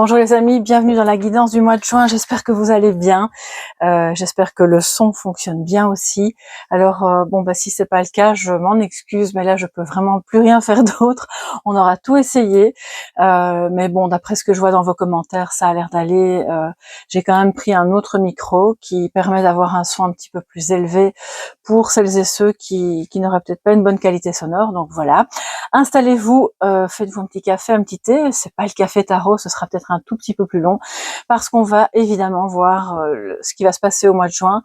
Bonjour les amis, bienvenue dans la guidance du mois de juin, j'espère que vous allez bien, j'espère que le son fonctionne bien aussi. Alors si c'est pas le cas, je m'en excuse, mais là je peux vraiment plus rien faire d'autre, on aura tout essayé, mais bon, d'après ce que je vois dans vos commentaires, ça a l'air d'aller. J'ai quand même pris un autre micro qui permet d'avoir un son un petit peu plus élevé pour celles et ceux qui n'auraient peut-être pas une bonne qualité sonore, donc voilà. Installez-vous, faites-vous un petit café, un petit thé, c'est pas le café tarot, ce sera peut-être un tout petit peu plus long, parce qu'on va évidemment voir ce qui va se passer au mois de juin,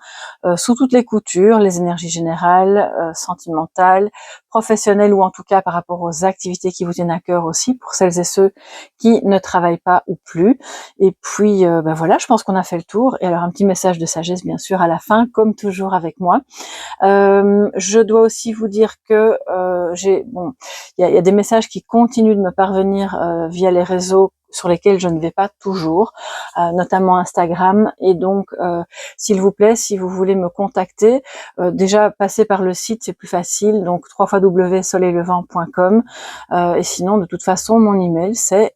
sous toutes les coutures, les énergies générales, sentimentales, professionnelles, ou en tout cas par rapport aux activités qui vous tiennent à cœur aussi, pour celles et ceux qui ne travaillent pas ou plus. Et puis voilà, je pense qu'on a fait le tour. Et alors un petit message de sagesse bien sûr à la fin, comme toujours avec moi. Je dois aussi vous dire que il y a des messages qui continuent de me parvenir via les réseaux sur lesquels je ne vais pas toujours, notamment Instagram. Et donc, s'il vous plaît, si vous voulez me contacter, déjà passez par le site, c'est plus facile, donc www.soleillevent.com. Et sinon, de toute façon, mon email, c'est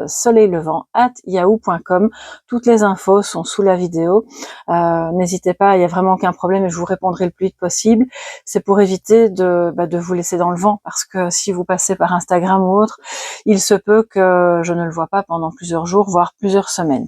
soleillevent@yahoo.com. Toutes les infos sont sous la vidéo. N'hésitez pas, il n'y a vraiment aucun problème et je vous répondrai le plus vite possible. C'est pour éviter de vous laisser dans le vent, parce que si vous passez par Instagram ou autre, il se peut que je ne le vois pas pendant plusieurs jours, voire plusieurs semaines.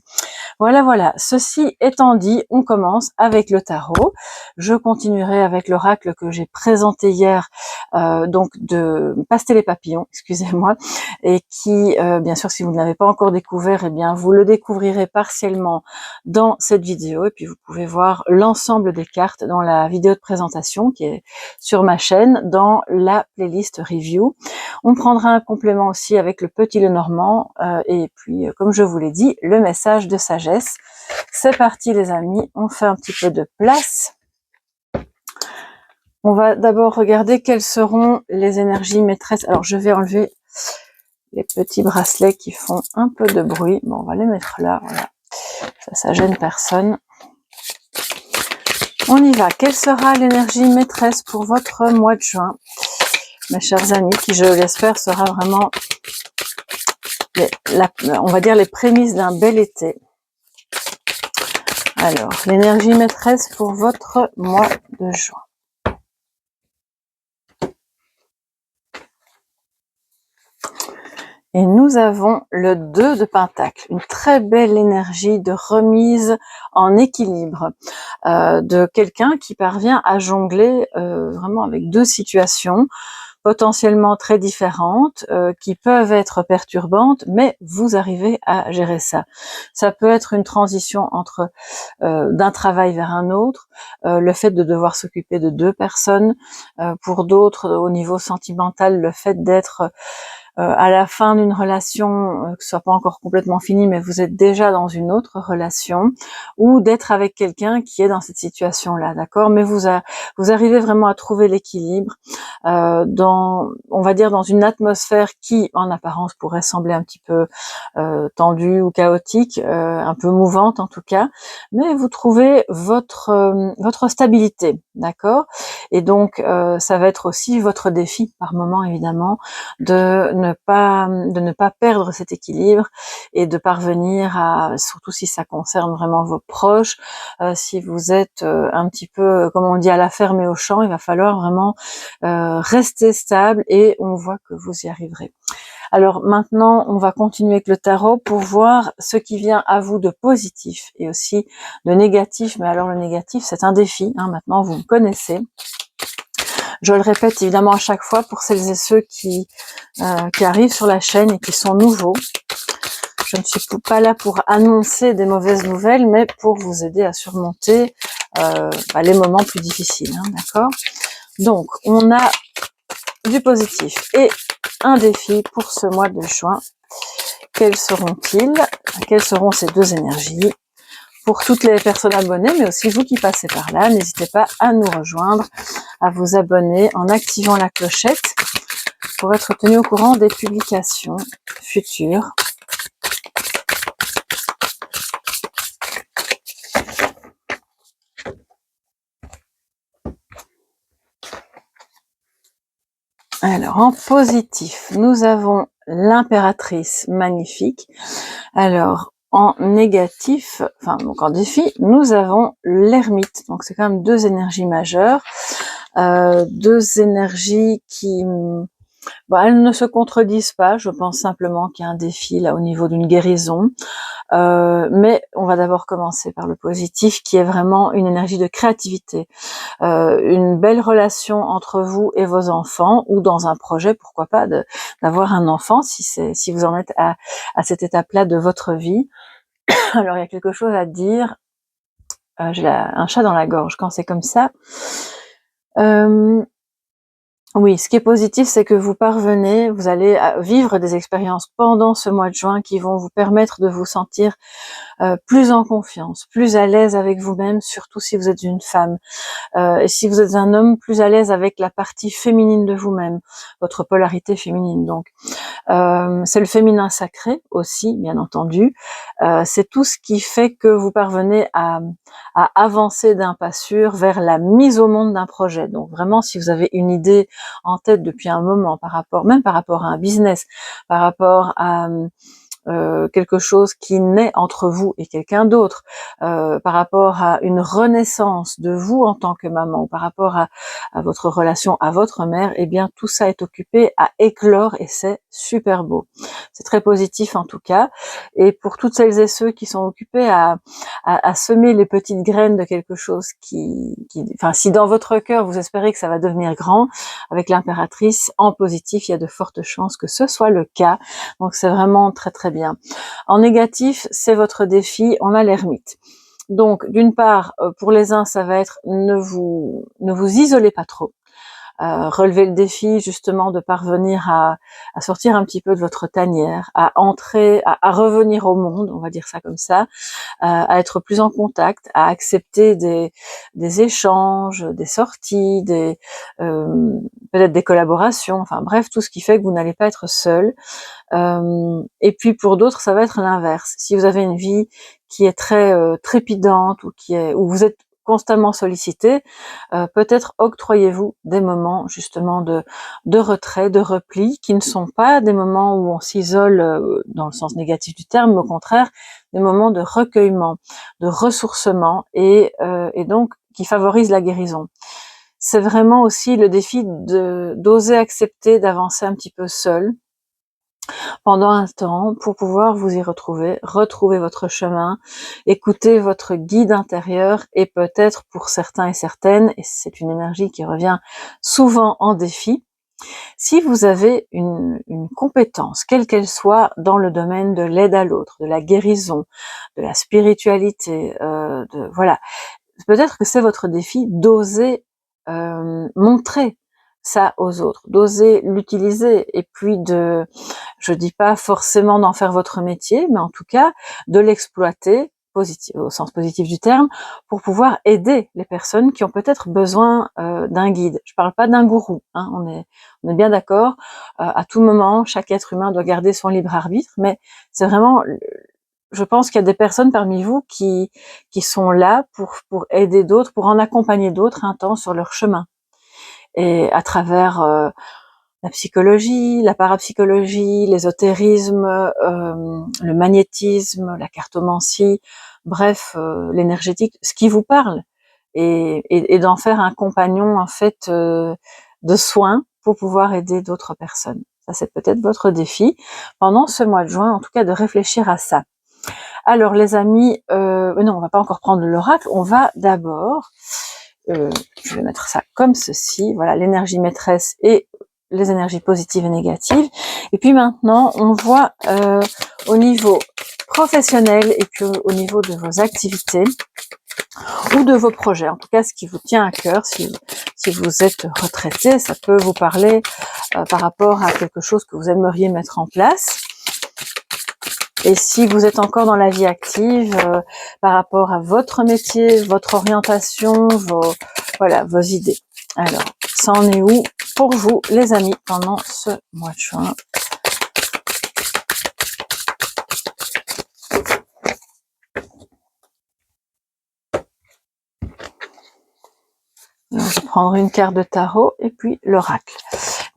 Voilà. Ceci étant dit, on commence avec le tarot. Je continuerai avec l'oracle que j'ai présenté hier, donc de Pastel et Papillons, excusez-moi, et qui, bien sûr, si vous ne l'avez pas encore découvert, eh bien, vous le découvrirez partiellement dans cette vidéo, et puis vous pouvez voir l'ensemble des cartes dans la vidéo de présentation qui est sur ma chaîne, dans la playlist review. On prendra un complément aussi avec le Petit Lenormand, et puis, comme je vous l'ai dit, le message de sagesse. C'est parti les amis, on fait un petit peu de place. On va d'abord regarder quelles seront les énergies maîtresses. Alors je vais enlever les petits bracelets qui font un peu de bruit. Bon, on va les mettre là, voilà. Ça gêne personne. On y va. Quelle sera l'énergie maîtresse pour votre mois de juin, mes chers amis, qui, je l'espère, sera vraiment, on va dire, les prémices d'un bel été. Alors, l'énergie maîtresse pour votre mois de juin. Et nous avons le 2 de Pentacle, une très belle énergie de remise en équilibre, de quelqu'un qui parvient à jongler vraiment avec deux situations potentiellement très différentes, qui peuvent être perturbantes, mais vous arrivez à gérer ça. Ça peut être une transition entre d'un travail vers un autre, le fait de devoir s'occuper de deux personnes, pour d'autres au niveau sentimental, le fait d'être à la fin d'une relation, que ce soit pas encore complètement fini, mais vous êtes déjà dans une autre relation, ou d'être avec quelqu'un qui est dans cette situation-là, d'accord? Mais vous arrivez vraiment à trouver l'équilibre on va dire, dans une atmosphère qui, en apparence, pourrait sembler un petit peu tendue ou chaotique, un peu mouvante en tout cas, mais vous trouvez votre stabilité, d'accord? Et donc, ça va être aussi votre défi par moment, évidemment, de ne pas perdre cet équilibre et de parvenir à, surtout si ça concerne vraiment vos proches, si vous êtes un petit peu, comme on dit, à la ferme et au champ, il va falloir vraiment rester stable, et on voit que vous y arriverez. Alors maintenant, on va continuer avec le tarot pour voir ce qui vient à vous de positif et aussi de négatif. Mais alors le négatif, c'est un défi, hein, maintenant vous me connaissez. Je le répète évidemment à chaque fois pour celles et ceux qui arrivent sur la chaîne et qui sont nouveaux. Je ne suis pas là pour annoncer des mauvaises nouvelles, mais pour vous aider à surmonter les moments plus difficiles, hein, d'accord? Donc, on a du positif et un défi pour ce mois de juin. Quels seront-ils? Quelles seront ces deux énergies? Pour toutes les personnes abonnées, mais aussi vous qui passez par là, n'hésitez pas à nous rejoindre, à vous abonner en activant la clochette pour être tenu au courant des publications futures. Alors, en positif, nous avons l'impératrice magnifique. Alors, en négatif, enfin donc en défi, nous avons l'ermite. Donc c'est quand même deux énergies majeures, deux énergies qui, elles ne se contredisent pas. Je pense simplement qu'il y a un défi là au niveau d'une guérison. Mais on va d'abord commencer par le positif, qui est vraiment une énergie de créativité, une belle relation entre vous et vos enfants, ou dans un projet, pourquoi pas, d'avoir un enfant si vous en êtes à cette étape-là de votre vie. Alors il y a quelque chose à dire. J'ai un chat dans la gorge quand c'est comme ça. Oui, ce qui est positif, c'est que vous parvenez, vous allez vivre des expériences pendant ce mois de juin qui vont vous permettre de vous sentir plus en confiance, plus à l'aise avec vous-même, surtout si vous êtes une femme. Et si vous êtes un homme, plus à l'aise avec la partie féminine de vous-même, votre polarité féminine donc. C'est le féminin sacré aussi, bien entendu. C'est tout ce qui fait que vous parvenez à avancer d'un pas sûr vers la mise au monde d'un projet. Donc vraiment, si vous avez une idée en tête depuis un moment, même par rapport à un business, par rapport à quelque chose qui naît entre vous et quelqu'un d'autre, par rapport à une renaissance de vous en tant que maman, ou par rapport à votre relation à votre mère, eh bien tout ça est occupé à éclore et c'est super beau. C'est très positif en tout cas. Et pour toutes celles et ceux qui sont occupés à semer les petites graines de quelque chose enfin, si dans votre cœur vous espérez que ça va devenir grand, avec l'impératrice en positif, il y a de fortes chances que ce soit le cas. Donc c'est vraiment très très bien. En négatif, c'est votre défi, on a l'ermite. Donc d'une part, pour les uns, ça va être ne vous isolez pas trop. Relever le défi justement de parvenir à sortir un petit peu de votre tanière, à entrer, à revenir au monde, on va dire ça comme ça, à être plus en contact, à accepter des échanges, des sorties, peut-être des collaborations, enfin bref, tout ce qui fait que vous n'allez pas être seul. Et puis pour d'autres, ça va être l'inverse. Si vous avez une vie qui est très trépidante, où vous êtes constamment sollicité, peut-être octroyez-vous des moments justement de retrait, de repli, qui ne sont pas des moments où on s'isole dans le sens négatif du terme, mais au contraire des moments de recueillement, de ressourcement et donc qui favorisent la guérison. C'est vraiment aussi le défi d'oser accepter d'avancer un petit peu seul pendant un temps pour pouvoir vous y retrouver votre chemin, écouter votre guide intérieur et peut-être pour certains et certaines, et c'est une énergie qui revient souvent en défi, si vous avez une compétence, quelle qu'elle soit, dans le domaine de l'aide à l'autre, de la guérison, de la spiritualité, voilà, peut-être que c'est votre défi d'oser montrer ça aux autres, d'oser l'utiliser et puis je dis pas forcément d'en faire votre métier, mais en tout cas de l'exploiter au sens positif du terme, pour pouvoir aider les personnes qui ont peut-être besoin d'un guide. Je parle pas d'un gourou, hein, on est bien d'accord. À tout moment, chaque être humain doit garder son libre arbitre, mais c'est vraiment, je pense qu'il y a des personnes parmi vous qui sont là pour aider d'autres, pour en accompagner d'autres un temps sur leur chemin. Et à travers la psychologie, la parapsychologie, l'ésotérisme, le magnétisme, la cartomancie, bref, l'énergétique, ce qui vous parle, et d'en faire un compagnon en fait de soins pour pouvoir aider d'autres personnes. Ça, c'est peut-être votre défi pendant ce mois de juin, en tout cas de réfléchir à ça. Alors les amis, non, on va pas encore prendre l'oracle, on va d'abord, je vais mettre ça comme ceci, voilà, l'énergie maîtresse et les énergies positives et négatives. Et puis maintenant, on voit au niveau professionnel et puis au niveau de vos activités ou de vos projets, en tout cas ce qui vous tient à cœur, si vous êtes retraité, ça peut vous parler par rapport à quelque chose que vous aimeriez mettre en place. Et si vous êtes encore dans la vie active, par rapport à votre métier, votre orientation, vos idées. Alors, ça en est où pour vous, les amis, pendant ce mois de juin? Alors, je vais prendre une carte de tarot et puis l'oracle.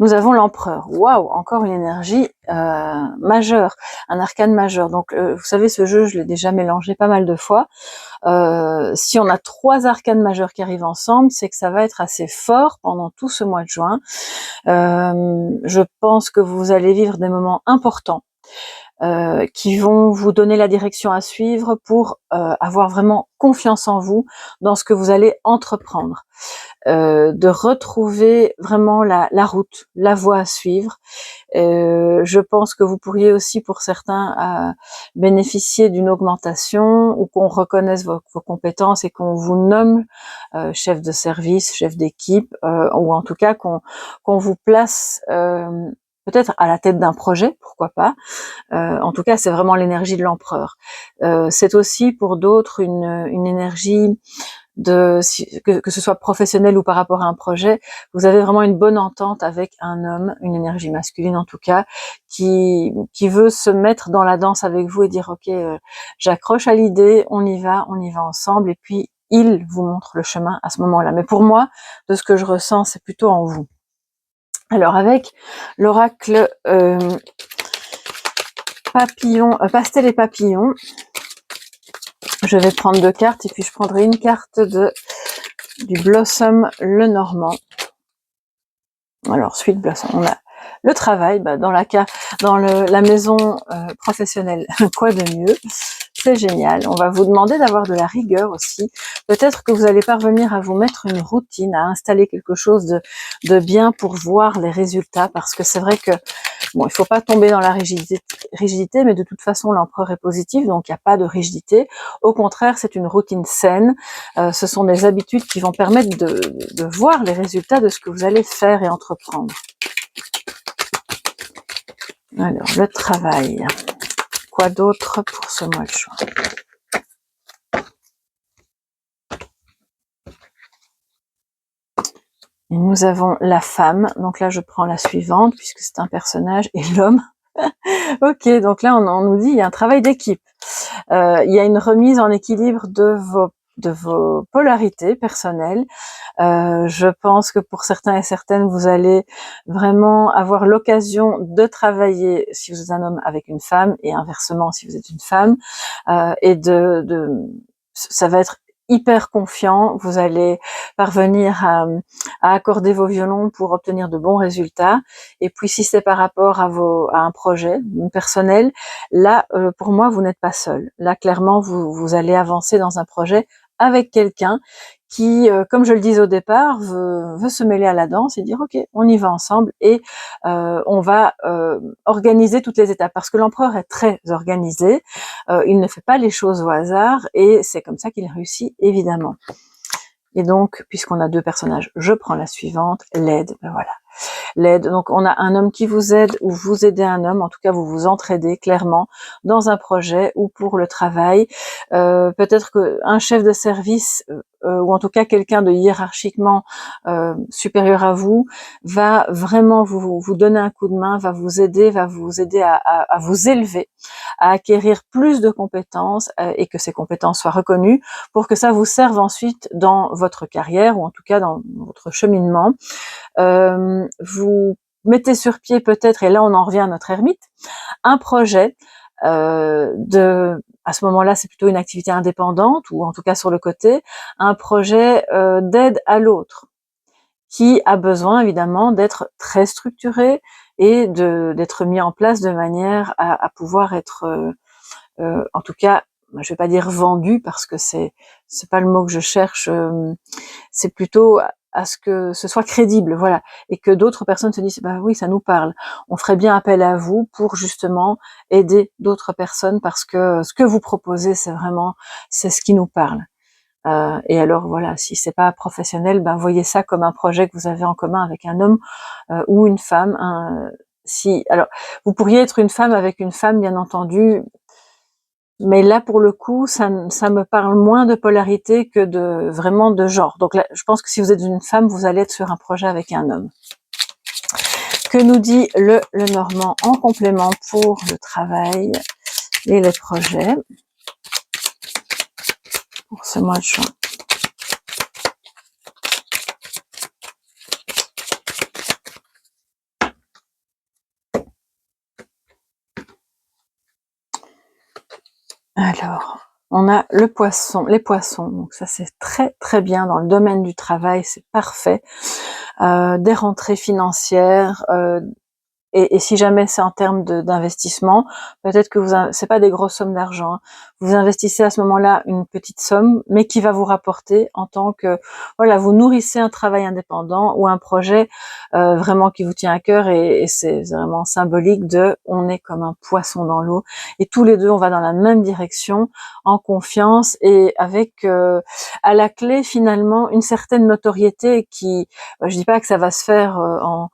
nous avons l'empereur. Waouh, encore une énergie majeure, un arcane majeur. Donc, vous savez, ce jeu, je l'ai déjà mélangé pas mal de fois. Si on a 3 arcanes majeurs qui arrivent ensemble, c'est que ça va être assez fort pendant tout ce mois de juin. Je pense que vous allez vivre des moments importants qui vont vous donner la direction à suivre pour avoir vraiment confiance en vous dans ce que vous allez entreprendre. De retrouver vraiment la route, la voie à suivre. Je pense que vous pourriez aussi, pour certains, bénéficier d'une augmentation ou qu'on reconnaisse vos compétences et qu'on vous nomme chef de service, chef d'équipe, ou en tout cas qu'on vous place peut-être à la tête d'un projet, pourquoi pas. En tout cas, c'est vraiment l'énergie de l'empereur. C'est aussi pour d'autres une énergie que ce soit professionnel ou par rapport à un projet, vous avez vraiment une bonne entente avec un homme, une énergie masculine en tout cas, qui veut se mettre dans la danse avec vous et dire ok, j'accroche à l'idée, on y va ensemble, et puis il vous montre le chemin à ce moment-là. Mais pour moi, de ce que je ressens, c'est plutôt en vous. Alors avec l'oracle pastel et papillon, je vais prendre 2 cartes et puis je prendrai une carte du Blossom le Normand. Alors, Sweet Blossom, on a le travail, dans la maison professionnelle, quoi de mieux? C'est génial. On va vous demander d'avoir de la rigueur aussi. Peut-être que vous allez parvenir à vous mettre une routine, à installer quelque chose de bien pour voir les résultats, parce que c'est vrai que bon, il faut pas tomber dans la rigidité, mais de toute façon, l'empereur est positif, donc il n'y a pas de rigidité. Au contraire, c'est une routine saine. Ce sont des habitudes qui vont permettre de voir les résultats de ce que vous allez faire et entreprendre. Alors, le travail. Quoi d'autre pour ce mois de juin? Et nous avons la femme. Donc là, je prends la suivante, puisque c'est un personnage, et l'homme. Ok, donc là, on nous dit il y a un travail d'équipe. Il y a une remise en équilibre de vos polarités personnelles. Je pense que pour certains et certaines, vous allez vraiment avoir l'occasion de travailler, si vous êtes un homme, avec une femme, et inversement si vous êtes une femme, et ça va être hyper confiant, vous allez parvenir à accorder vos violons pour obtenir de bons résultats. Et puis si c'est par rapport à un projet personnel, là pour moi vous n'êtes pas seul. Là clairement vous allez avancer dans un projet avec quelqu'un qui, comme je le disais au départ, veut se mêler à la danse et dire ok, on y va ensemble, et on va organiser toutes les étapes, parce que l'empereur est très organisé, il ne fait pas les choses au hasard, et c'est comme ça qu'il réussit évidemment. Et donc, puisqu'on a 2 personnages, je prends la suivante, l'aide, voilà. L'aide, donc on a un homme qui vous aide, ou vous aidez un homme, en tout cas vous vous entraidez clairement dans un projet ou pour le travail. Peut-être qu'un chef de service, ou en tout cas quelqu'un de hiérarchiquement supérieur à vous, va vraiment vous donner un coup de main, va vous aider à vous élever, à acquérir plus de compétences, et que ces compétences soient reconnues pour que ça vous serve ensuite dans votre carrière, ou en tout cas dans votre cheminement. Vous mettez sur pied peut-être, et là on en revient à notre ermite, un projet à ce moment-là c'est plutôt une activité indépendante, ou en tout cas sur le côté, un projet d'aide à l'autre, qui a besoin évidemment d'être très structuré et d'être mis en place de manière à pouvoir être en tout cas, je vais pas dire vendu, parce que c'est pas le mot que je cherche, c'est plutôt à ce que ce soit crédible, voilà, et que d'autres personnes se disent bah oui, ça nous parle, on ferait bien appel à vous pour justement aider d'autres personnes, parce que ce que vous proposez, c'est ce qui nous parle. Et alors voilà, si c'est pas professionnel, voyez ça comme un projet que vous avez en commun avec un homme ou une femme. Alors vous pourriez être une femme avec une femme, bien entendu, mais là, pour le coup, ça me parle moins de polarité que vraiment de genre. Donc là, je pense que si vous êtes une femme, vous allez être sur un projet avec un homme. Que nous dit le Normand en complément pour le travail et les projets pour ce mois de juin? Alors, on a le poisson, les poissons, donc ça c'est très très bien dans le domaine du travail, c'est parfait. Des rentrées financières, et si jamais c'est en termes d'investissement, peut-être que c'est pas des grosses sommes d'argent, hein. Vous investissez à ce moment-là une petite somme, mais qui va vous rapporter en tant que, voilà, vous nourrissez un travail indépendant ou un projet vraiment qui vous tient à cœur, et c'est vraiment symbolique de, on est comme un poisson dans l'eau, et tous les deux on va dans la même direction, en confiance, et avec à la clé finalement une certaine notoriété qui, je dis pas que ça va se faire en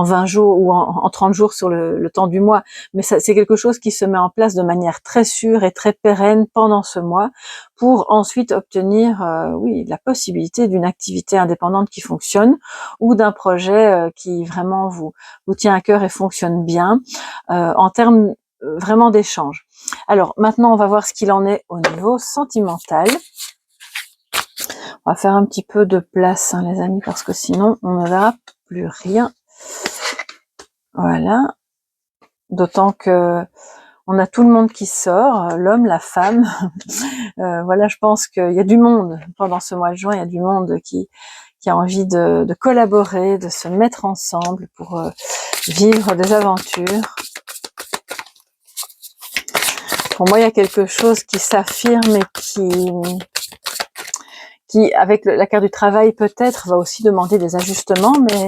20 jours ou en 30 jours sur le temps du mois, mais c'est quelque chose qui se met en place de manière très sûre et très pérenne pendant ce mois, pour ensuite obtenir oui, la possibilité d'une activité indépendante qui fonctionne, ou d'un projet qui vraiment vous tient à cœur et fonctionne bien en termes vraiment d'échange. Alors maintenant on va voir ce qu'il en est au niveau sentimental. On va faire un petit peu de place, hein, les amis, parce que sinon on ne verra plus rien. Voilà. D'autant que on a tout le monde qui sort, l'homme, la femme. Voilà, je pense qu'il y a du monde pendant ce mois de juin, il y a du monde qui a envie de collaborer, de se mettre ensemble pour vivre des aventures. Pour moi, il y a quelque chose qui s'affirme et qui avec la carte du travail peut-être va aussi demander des ajustements, mais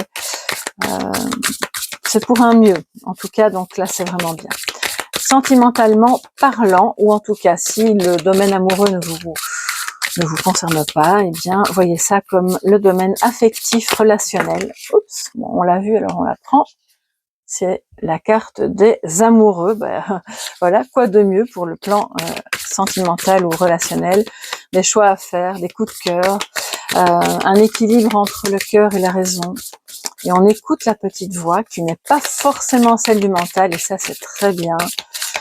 c'est pour un mieux. En tout cas, donc là, c'est vraiment bien. Sentimentalement parlant, ou en tout cas, si le domaine amoureux ne vous concerne pas, eh bien, voyez ça comme le domaine affectif relationnel. Oups, bon, on l'a vu, alors on la prend. C'est la carte des amoureux. Ben, voilà, quoi de mieux pour le plan sentimental ou relationnel. Des choix à faire, des coups de cœur, un équilibre entre le cœur et la raison. Et on écoute la petite voix qui n'est pas forcément celle du mental, et ça c'est très bien.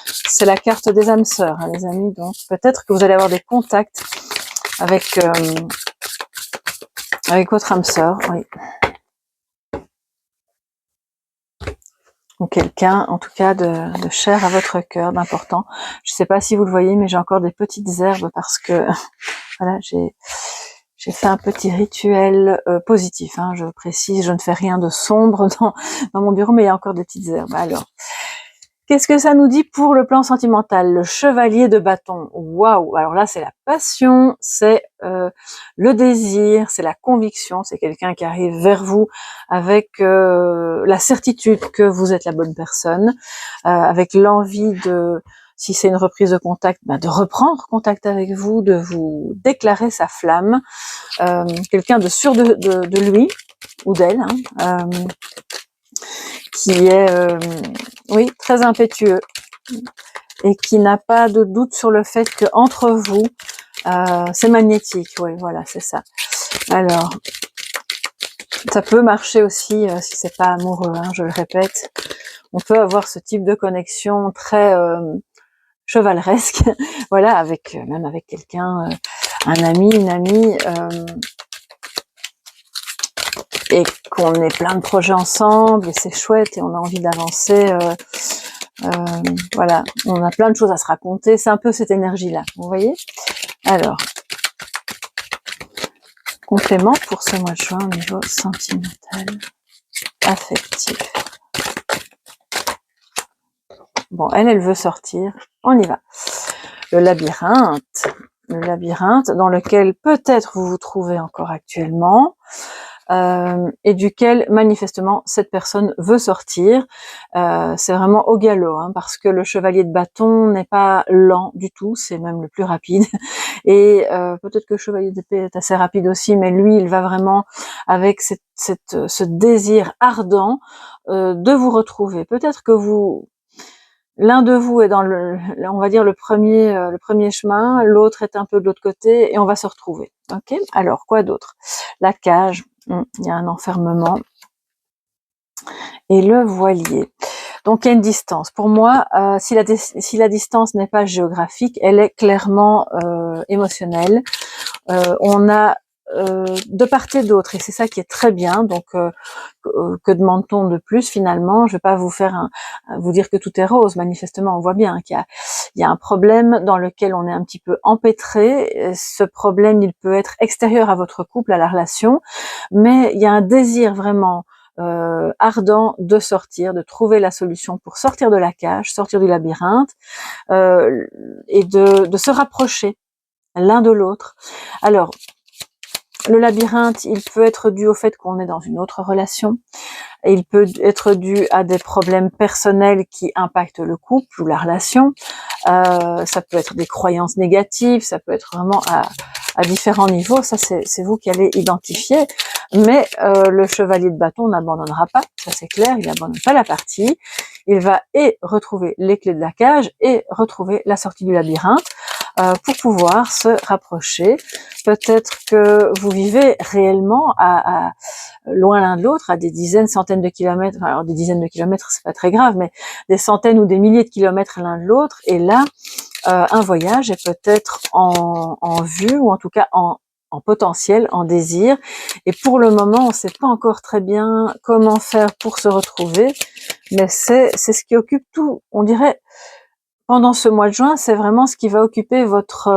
C'est la carte des âmes sœurs, hein, les amis. Donc peut-être que vous allez avoir des contacts avec votre âme sœur, oui. Ou quelqu'un, en tout cas, de cher à votre cœur, d'important. Je ne sais pas si vous le voyez, mais j'ai encore des petites herbes parce que, voilà, j'ai fait un petit rituel positif, hein, je précise, je ne fais rien de sombre dans mon bureau, mais il y a encore des petites herbes. Alors, qu'est-ce que ça nous dit pour le plan sentimental? Le chevalier de bâton. Waouh! Alors là, c'est la passion, c'est le désir, c'est la conviction. C'est quelqu'un qui arrive vers vous avec la certitude que vous êtes la bonne personne, avec l'envie de, si c'est une reprise de contact, ben de reprendre contact avec vous, de vous déclarer sa flamme. Quelqu'un de sûr de lui ou d'elle, hein, qui est oui, très impétueux et qui n'a pas de doute sur le fait que entre vous c'est magnétique. Oui, voilà, c'est ça. Alors ça peut marcher aussi si c'est pas amoureux, hein, je le répète. On peut avoir ce type de connexion très chevaleresque, voilà, avec même avec quelqu'un, un ami, une amie, et qu'on ait plein de projets ensemble, et c'est chouette, et on a envie d'avancer. Voilà, on a plein de choses à se raconter. C'est un peu cette énergie-là, vous voyez. Alors, complément pour ce mois de juin au niveau sentimental, affectif. Bon, elle veut sortir. On y va. Le labyrinthe dans lequel peut-être vous vous trouvez encore actuellement. Et duquel manifestement cette personne veut sortir. C'est vraiment au galop, hein, parce que le chevalier de bâton n'est pas lent du tout, c'est même le plus rapide. Et peut-être que le chevalier d'épée est assez rapide aussi, mais lui, il va vraiment avec ce désir ardent de vous retrouver. Peut-être que l'un de vous est dans on va dire le premier chemin, l'autre est un peu de l'autre côté, et on va se retrouver. Ok. Alors quoi d'autre? La cage. Il y a un enfermement. Et le voilier. Donc il y a une distance. Pour moi, si la distance n'est pas géographique, elle est clairement émotionnelle. On a de part et d'autre, et c'est ça qui est très bien. Donc que demande-t-on de plus finalement? Je vais pas vous faire vous dire que tout est rose. Manifestement, on voit bien il y a un problème dans lequel on est un petit peu empêtré. Ce problème, il peut être extérieur à votre couple, à la relation, mais il y a un désir vraiment ardent de sortir, de trouver la solution pour sortir de la cage, sortir du labyrinthe, et de se rapprocher l'un de l'autre. Alors, le labyrinthe, il peut être dû au fait qu'on est dans une autre relation. Il peut être dû à des problèmes personnels qui impactent le couple ou la relation. Ça peut être des croyances négatives, ça peut être vraiment à différents niveaux. Ça, c'est vous qui allez identifier. Mais le chevalier de bâton n'abandonnera pas, ça c'est clair, il n'abandonne pas la partie. Il va et retrouver les clés de la cage et retrouver la sortie du labyrinthe pour pouvoir se rapprocher. Peut-être que vous vivez réellement loin l'un de l'autre, à des dizaines, centaines de kilomètres. Alors des dizaines de kilomètres, c'est pas très grave, mais des centaines ou des milliers de kilomètres l'un de l'autre. Et là, un voyage est peut-être en vue, ou en tout cas en potentiel, en désir. Et pour le moment, on ne sait pas encore très bien comment faire pour se retrouver, mais c'est ce qui occupe tout, on dirait, pendant ce mois de juin, c'est vraiment ce qui va occuper votre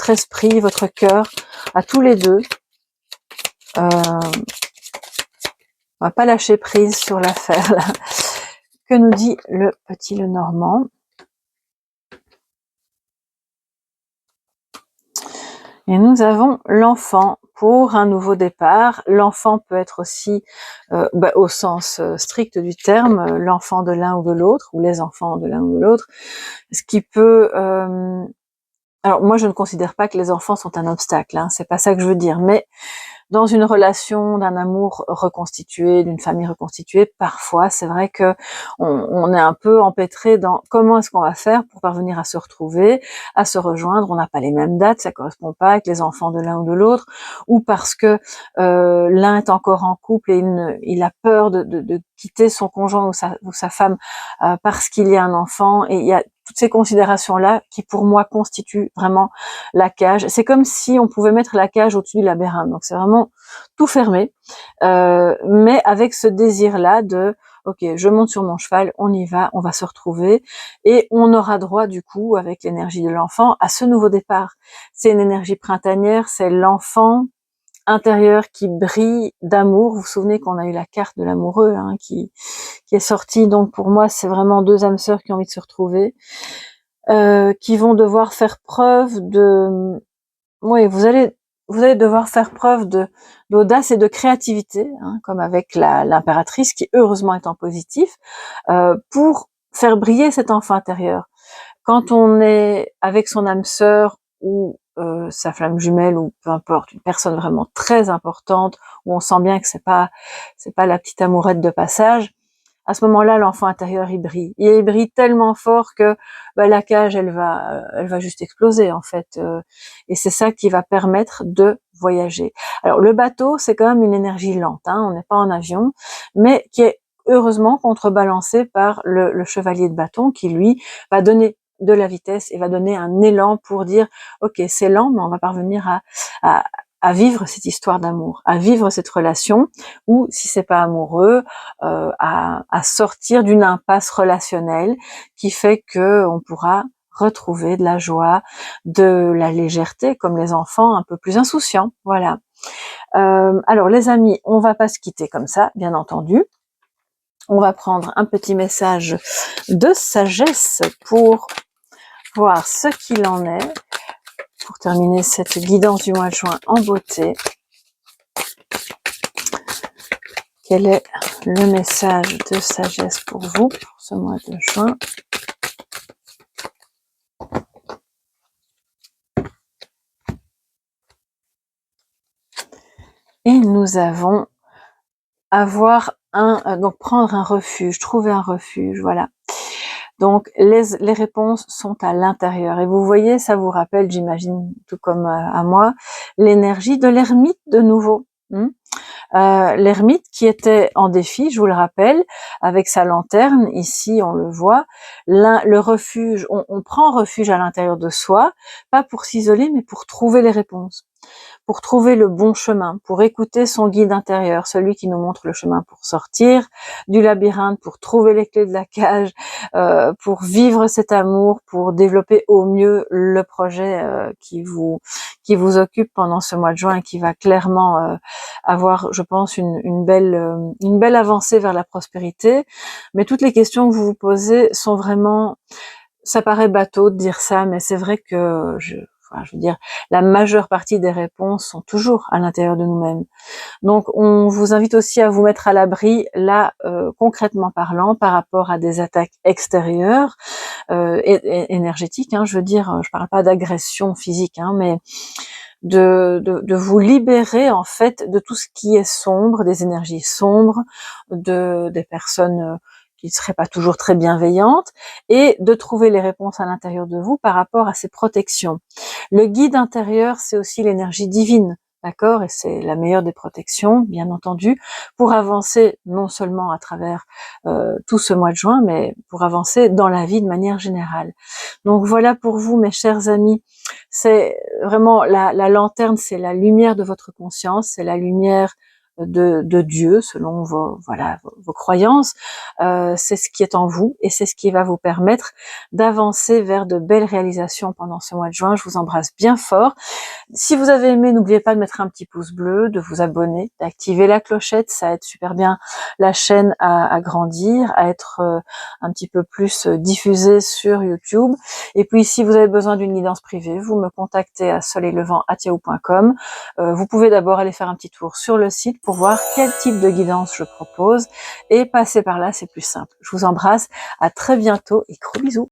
esprit, votre cœur, à tous les deux. On va pas lâcher prise sur l'affaire là. Que nous dit le petit Lenormand? Et nous avons l'enfant pour un nouveau départ. L'enfant peut être aussi, au sens strict du terme, l'enfant de l'un ou de l'autre, ou les enfants de l'un ou de l'autre. Ce qui peut... alors moi je ne considère pas que les enfants sont un obstacle, hein, c'est pas ça que je veux dire, mais dans une relation d'un amour reconstitué, d'une famille reconstituée, parfois c'est vrai que on est un peu empêtré dans comment est-ce qu'on va faire pour parvenir à se retrouver, à se rejoindre. On n'a pas les mêmes dates, ça correspond pas avec les enfants de l'un ou de l'autre, ou parce que l'un est encore en couple et il a peur de quitter son conjoint ou sa femme parce qu'il y a un enfant, et il y a toutes ces considérations-là qui, pour moi, constituent vraiment la cage. C'est comme si on pouvait mettre la cage au-dessus du labyrinthe. Donc, c'est vraiment tout fermé, mais avec ce désir-là de ok, je monte sur mon cheval, on y va, on va se retrouver, et on aura droit, du coup, avec l'énergie de l'enfant, à ce nouveau départ. C'est une énergie printanière, c'est l'enfant intérieur qui brille d'amour. Vous vous souvenez qu'on a eu la carte de l'amoureux qui est sortie. Donc pour moi, c'est vraiment deux âmes sœurs qui ont envie de se retrouver, qui vont devoir faire preuve de... Oui, vous allez devoir faire preuve d'audace et de créativité, comme avec l'impératrice, qui heureusement est en positif, pour faire briller cet enfant intérieur. Quand on est avec son âme sœur ou sa flamme jumelle, ou peu importe, une personne vraiment très importante, où on sent bien que c'est pas la petite amourette de passage, à ce moment-là, l'enfant intérieur, il brille. Et il brille tellement fort que la cage, elle va juste exploser, en fait. Et c'est ça qui va permettre de voyager. Alors, le bateau, c'est quand même une énergie lente, on n'est pas en avion, mais qui est heureusement contrebalancé par le chevalier de bâton, qui, lui, va donner de la vitesse et va donner un élan pour dire ok, c'est lent, mais on va parvenir à vivre cette histoire d'amour, à vivre cette relation, ou si c'est pas amoureux, à sortir d'une impasse relationnelle qui fait que on pourra retrouver de la joie, de la légèreté, comme les enfants un peu plus insouciants. Voilà. Alors les amis, on va pas se quitter comme ça, bien entendu. On va prendre un petit message de sagesse pour voir ce qu'il en est, pour terminer cette guidance du mois de juin en beauté. Quel est le message de sagesse pour vous pour ce mois de juin? Et nous avons donc prendre un refuge, trouver un refuge, voilà. Donc les réponses sont à l'intérieur, et vous voyez, ça vous rappelle, j'imagine, tout comme à moi, l'énergie de l'ermite de nouveau. L'ermite qui était en défi, je vous le rappelle, avec sa lanterne, ici on le voit, le refuge, on prend refuge à l'intérieur de soi, pas pour s'isoler, mais pour trouver les réponses. pour trouver le bon chemin, pour écouter son guide intérieur, celui qui nous montre le chemin pour sortir du labyrinthe, pour trouver les clés de la cage, pour vivre cet amour, pour développer au mieux le projet qui vous occupe pendant ce mois de juin et qui va clairement avoir, je pense, une belle avancée vers la prospérité. Mais toutes les questions que vous vous posez sont vraiment, ça paraît bateau de dire ça, mais c'est vrai que je veux dire, la majeure partie des réponses sont toujours à l'intérieur de nous-mêmes. Donc, on vous invite aussi à vous mettre à l'abri, là, concrètement parlant, par rapport à des attaques extérieures, énergétiques, hein, je veux dire, je parle pas d'agression physique, hein, mais de vous libérer, en fait, de tout ce qui est sombre, des énergies sombres, des personnes qui ne seraient pas toujours très bienveillantes, et de trouver les réponses à l'intérieur de vous par rapport à ces protections. Le guide intérieur, c'est aussi l'énergie divine, d'accord? Et c'est la meilleure des protections, bien entendu, pour avancer non seulement à travers tout ce mois de juin, mais pour avancer dans la vie de manière générale. Donc voilà pour vous, mes chers amis, c'est vraiment la lanterne, c'est la lumière de votre conscience, c'est la lumière de Dieu, selon vos croyances. C'est ce qui est en vous et c'est ce qui va vous permettre d'avancer vers de belles réalisations pendant ce mois de juin. Je vous embrasse bien fort. Si vous avez aimé, n'oubliez pas de mettre un petit pouce bleu, de vous abonner, d'activer la clochette, ça aide super bien la chaîne à grandir, à être un petit peu plus diffusée sur YouTube. Et puis si vous avez besoin d'une guidance privée, vous me contactez à soleillevent@yahoo.com. Vous pouvez d'abord aller faire un petit tour sur le site pour voir quel type de guidance je propose et passer par là, c'est plus simple. Je vous embrasse, à très bientôt et gros bisous.